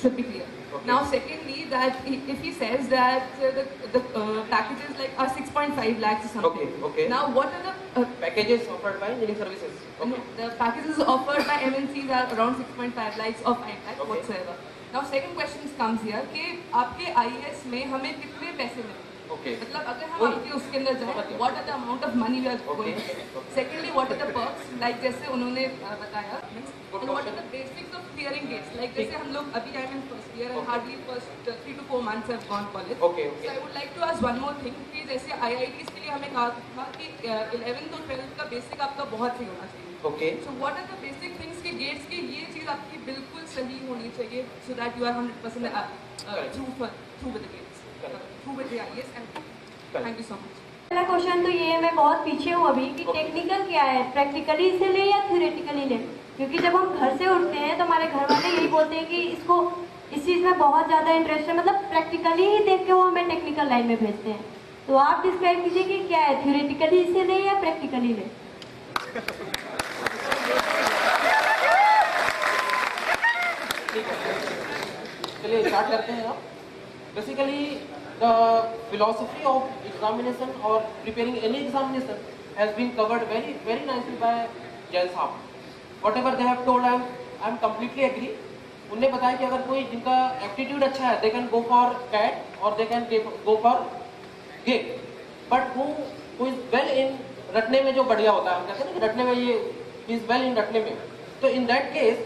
should be clear. Okay. Now, secondly, that if he says that the packages like are 6.5 lakhs or something. Okay. Now, what are the Packages offered by engineering services. Okay. no, the packages offered by MNCs are around 6.5 lakhs or 5 lakhs Okay. whatsoever. Now, second question comes here कि आपके IAS में हमें कितने पैसे मिले? Okay. मतलब अगर हम वही। आपके उसके अंदर जाएं, what are the amount of money we are going to get? Secondly, what are the perks? Like जैसे उन्होंने बताया, and what are the basics of clearing gates? Like जैसे हम लोग अभी I'm in first year and hardly first 3 to 4 months have gone college. Okay. So I would like to ask one more thing कि जैसे IITs के लिए हमें कहा था कि 11th और 12th का basic आपका बहुत सही होना चाहिए. Okay. So what are the basic things कि gates की ये चीज़ आपकी बिल्कुल सही होनी चाहिए so that you are 100% through with the gates, through with the IAS and thank you so much. पहला क्वेश्चन तो ये है, मैं बहुत पीछे हूँ अभी कि टेक्निकल क्या है, प्रैक्टिकली से ले या थ्योरेटिकली ले? क्योंकि जब हम घर से उठते हैं तो हमारे घर वाले यही बोलते हैं कि इसको इस चीज़ में बहुत ज़्यादा इंटरेस्ट है, मतलब प्रैक्टिकली ही देख के वो हमें टेक्निकल लाइन में भेजते हैं. तो आप डिस्क्राइब कीजिए कि क्या है, थ्योरेटिकली से ले या प्रैक्टिकली ले? चलिए स्टार्ट करते हैं आप. Basically the philosophy of examination or preparing any examination has been covered very nicely by Jain साहब. Whatever they have told, I am completely agree. उन्होंने बताया कि अगर कोई जिनका एप्टीट्यूड अच्छा है, they can go for CAT or they can go for GATE. But who is well in रटने में जो बढ़िया होता है, हम कहते हैं ना कि रटने में ये is well in रटने में, तो in that case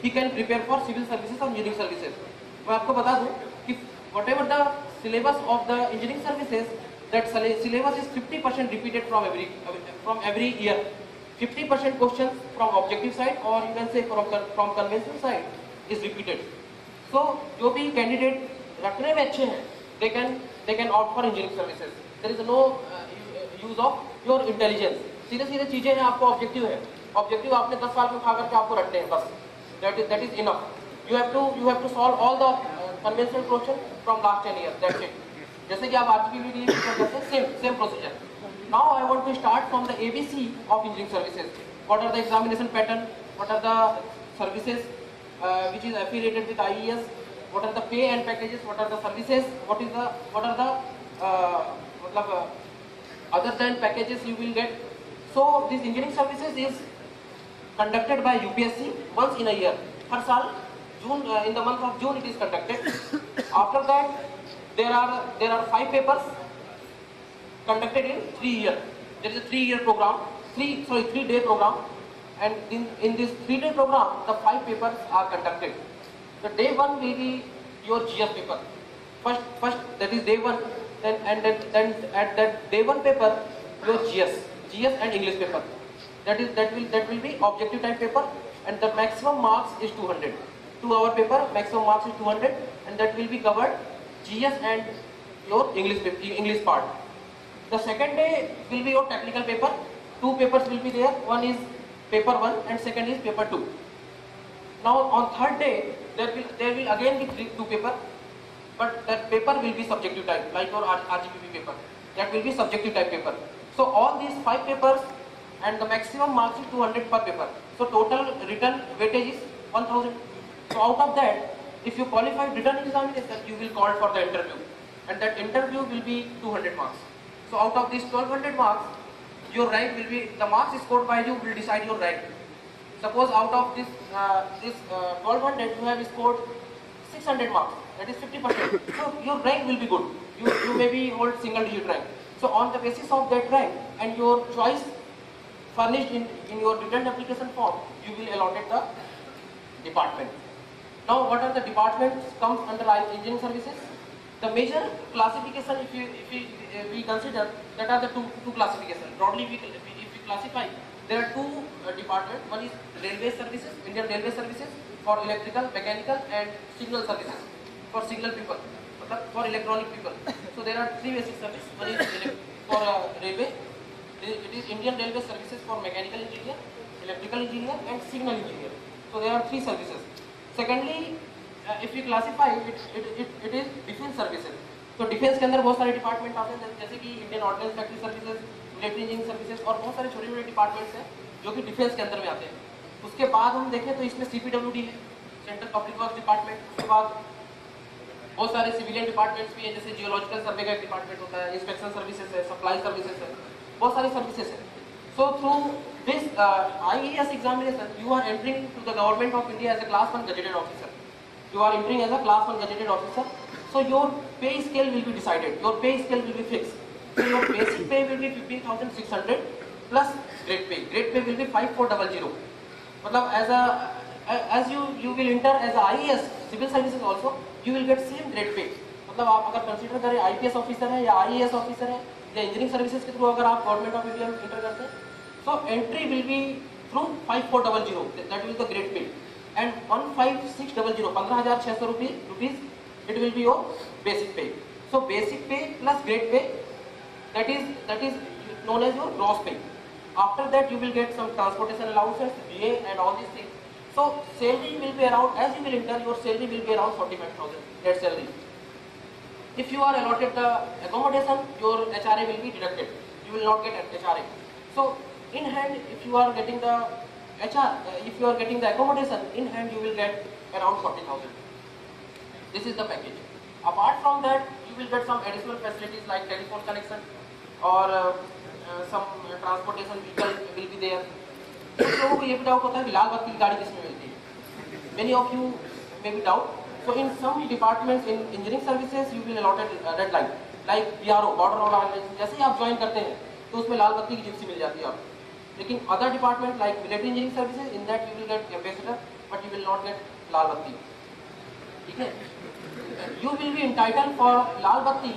he can prepare for civil services or engineering services. मैं आपको बता दूं कि whatever the syllabus of the engineering services, that syllabus is 50% repeated from every year. 50% questions from objective side or you can say from conventional side is repeated. So जो भी candidate रटने में अच्छे हैं, they can opt for engineering services. There is no use of your intelligence. सीधे चीजें हैं, आपको ऑब्जेक्टिव है. ऑब्जेक्टिव आपने 10 साल में खा करके आपको रटने हैं बस. That is enough. You have to solve all the conventional question from last 10 years. That's it. जैसे कि आप RGP के लिए करते हैं, same procedure. Now I want to start from the ABC of engineering services. What are the examination pattern? What are the services which is affiliated with IES? What are the pay and packages? What are the services? What are the other than packages you will get? So this engineering services is conducted by UPSC once in a year. हर साल in the month of June it is conducted. After that there are 5 papers conducted in 3 years. There is a 3-year program, 3-day program, and in this 3-day program the 5 papers are conducted. The day 1 will be your GS paper. First that is day 1, then at that day 1 paper your GS and English paper. That will be objective type paper, and the maximum marks is 200. 2-hour paper, maximum marks is 200, and that will be covered GS and your English part. The second day will be your technical paper. 2 papers will be there. One is paper 1 and second is paper 2. Now on third day there will again be 2 papers, but that paper will be subjective type, like your RGPP paper. That will be subjective type paper. So all these 5 papers and the maximum marks is 200 per paper. So total written weightage is 1000. So out of that, if you qualify written examination, you will call for the interview, and that interview will be 200 marks. So out of these 1200 marks, your rank will be, the marks scored by you will decide your rank. Suppose out of this 1200 you have scored 600 marks, that is 50%. So your rank will be good. You may be hold single digit rank. So on the basis of that rank and your choice furnished in your written application form, you will allocate the department. Now what are the departments comes under engineering services? The major classification, if we consider, that are the two classifications. Broadly if we classify, there are 2 departments. One is railway services, Indian railway services, for electrical, mechanical and signal services for signal people, for electronic people. So there are 3 basic services. One is for railway, it is Indian railway services for mechanical engineer, electrical engineer and signal engineer. So there are 3 services. Secondly, if you classify it is defense services. तो defence के अंदर बहुत सारे department आते हैं, जैसे कि Indian ordnance factory services, military engineering services और बहुत सारे छोटे छोटे डिपार्टमेंट्स हैं जो कि डिफेंस के अंदर में आते हैं. उसके बाद हम देखें तो इसमें CPWD है. सेंट्रल पब्लिक वर्क डिपार्टमेंट, उसके बाद बहुत सारे सिविलियन डिपार्टमेंट्स भी हैं, जैसे जियोलॉजिकल सर्वे का एक डिपार्टमेंट होता है, इंस्पेक्शन सर्विसेज है, सप्लाई सर्विसेज है, बहुत सारी सर्विसेज है. So through this IAS examination you are entering to the government of India as a class 1 gazetted officer. You are entering as a class 1 gazetted officer. So your pay scale will be decided, your pay scale will be fixed. So your basic pay will be 15,600 plus grade pay. Grade pay will be 5400. मतलब as you will enter as a IAS civil services also, you will get same grade pay. मतलब आप अगर consider करें IPS officer है या IAS officer है या engineering services के थ्रू अगर आप गवर्नमेंट ऑफ इंडिया में इंटर करते हैं, so entry will be through 5400, that will be the grade pay, and 15600, 15,600 rupees, it will be your basic pay. So basic pay plus grade pay, that is known as your gross pay. After that you will get some transportation allowances, VA and all these things. So salary will be around, as you will enter, your salary will be around 45,000 net salary. If you are allotted the accommodation, your HRA will be deducted. You will not get HRA. So in hand, if you are getting the if you are getting the accommodation in hand, you will get around 40,000. This is the package. Apart from that, you will get some additional facilities like telephone connection or some transportation vehicle will be there. कुछ लोगों को ये भी doubt होता है कि लाल बत्ती की गाड़ी किसमें मिलती है. Many of you may be doubt. So in some departments in engineering services, you will allotted red light, like BRO, border road organization. जैसे ही आप ज्वाइन करते हैं तो उसमें लाल बत्ती की जिप्सी मिल जाती है आपको. लेकिन other department like military engineering services, in that you will get ambassador, but you will not get lal batti. ठीक है. You will be entitled for lal batti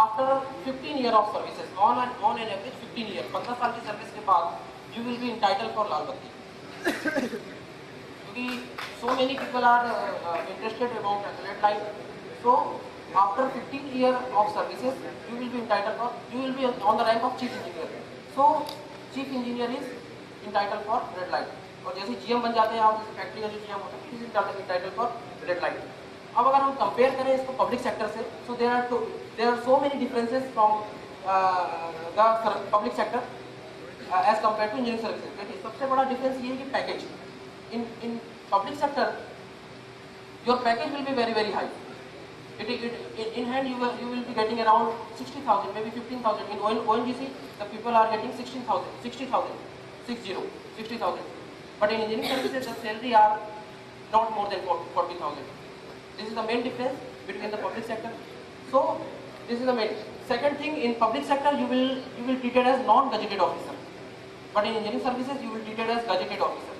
after 15 year of services, on an average 15 year, 15 साल की service के बाद you will be entitled for lal batti. क्योंकि so many people are interested about red light. So after 15 year of services, you will be entitled for, you will be on the rank of chief engineer. So chief engineer is entitled for red light. और जैसे GM बन जाते हैं आप, जैसे factory का जो GM होता है, is entitled for red light. अब अगर हम कंपेयर करें इसको पब्लिक सेक्टर से, so there are so many differences from the public sector as compared to engineering services. देखिए सबसे बड़ा डिफरेंस ये है कि package. In public sector, your package will be very high. In hand you will be getting around 60,000, maybe 15,000. In ONGC, the people are getting 60,000. But in engineering services, the salary are not more than 40,000. This is the main difference between the public sector. So this is the main. Second thing, in public sector you will treated as non-gazetted officer, but in engineering services you will treated as gazetted officer.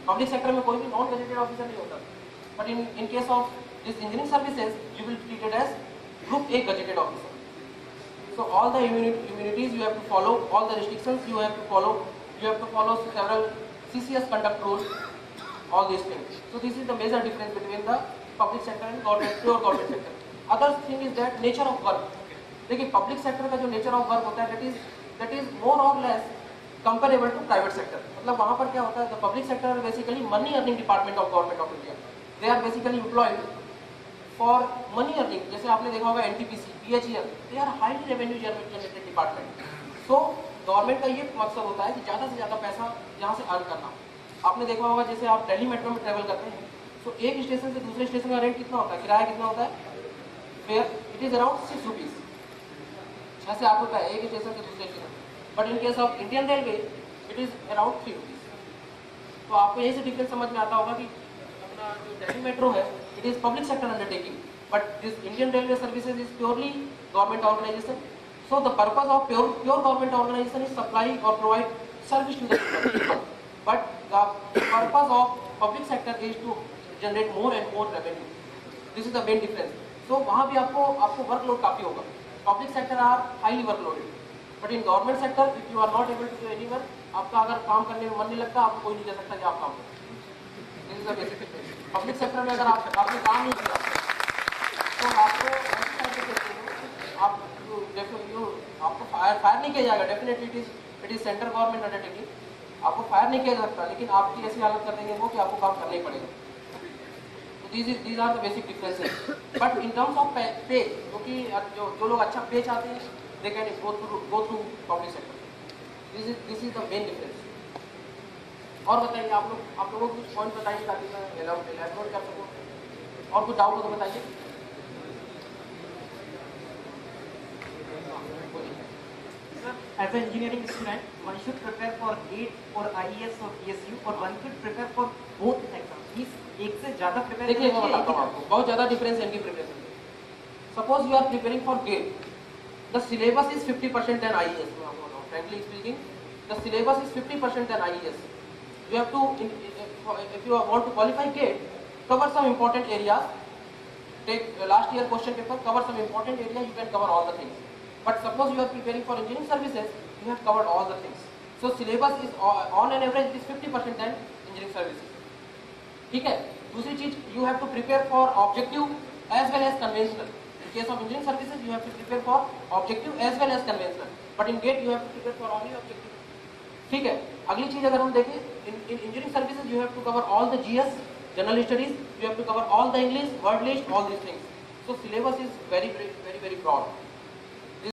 Public sector में कोई भी non gazetted officer नहीं होता, but in case of this engineering services you will treated age group A gazetted officer. So all the immunities you have to follow, all the restrictions you have to follow several CCS conduct rules, all these things. So this is the major difference between the public sector and pure government sector. Other thing is that nature of work. देखिए public sector का जो nature of work होता है that is more or less comparable to private sector. मतलब वहाँ पर क्या होता है, the public sector are basically money earning department of government of India. They are basically employed for money earning. जैसे आपने देखा होगा NTPC, BHEL, they are highly revenue generated department. So government का ये मकसद होता है कि ज़्यादा से ज़्यादा पैसा यहाँ से अर्न करना. आपने देखा होगा जैसे आप दिल्ली मेट्रो में ट्रेवल करते हैं तो एक स्टेशन से दूसरे स्टेशन का रेंट कितना होता है, किराया कितना होता है, fair it is around 6 rupees, 6 से 8 रुपये एक स्टेशन से दूसरे station. But in case of Indian railway it is around 3 rupees. तो आपको यही से डिफरेंस समझ में आता होगा कि अपना जो दिल्ली मेट्रो है it is public sector undertaking, but this Indian railway services is purely government organisation. So the purpose of pure government organisation is supply और provide service to the people, but the purpose of public sector is to generate more and more revenue. This is the main difference. So वहाँ भी आपको workload काफ़ी होगा. Public sector are highly workloaded, but in government sector if you are not able to do any work, आपका अगर काम करने में मन नहीं लगता, आपको कोई नहीं कह सकता कि आप काम करें. This is the basic difference. Public sector में अगर आपने काम नहीं किया तो आपको आपको फायर नहीं किया जाएगा. Definitely it is central government undertaking. आपको फायर नहीं किया जा सकता, लेकिन आपकी ऐसी हालत कर देंगे वो कि आपको काम करना ही पड़ेगा. These are the basic differences. But in terms of pay, क्योंकि जो लोग अच्छा पे चाहते हैं, they can go through public sector. This is the main difference. और बताइए आप लोगों को कुछ पॉइंट बताइए ताकि मैं एलैबोरेट कर सकूँ। और कुछ डाउट हो तो बताइए। As an engineering student, one should prepare for GATE or IES or PSU, or one should prepare for both exams. इस एक से ज़्यादा prepare देखिए मैं करके बताता हूँ आपको, बहुत ज़्यादा डिफरेंस है इनकी प्रिपरेशन में। Suppose you are preparing for GATE, the syllabus is 50% than IES. Frankly speaking, the syllabus is 50% than IES. You have to, if you want to qualify GATE, cover some important areas. Take last year question paper, cover some important area, you can cover all the things. But suppose you are preparing for engineering services, you have covered all the things. So syllabus is on an average it is 50% than engineering services. ठीक है। दूसरी चीज, you have to prepare for objective as well as conventional. In case of engineering services, you have to prepare for objective as well as conventional. But in GATE, you have to prepare for only objective. ठीक है। अगली चीज अगर हम देखें, in engineering services, you have to cover all the GS, general studies, you have to cover all the English, word list, all these things. So syllabus is very broad.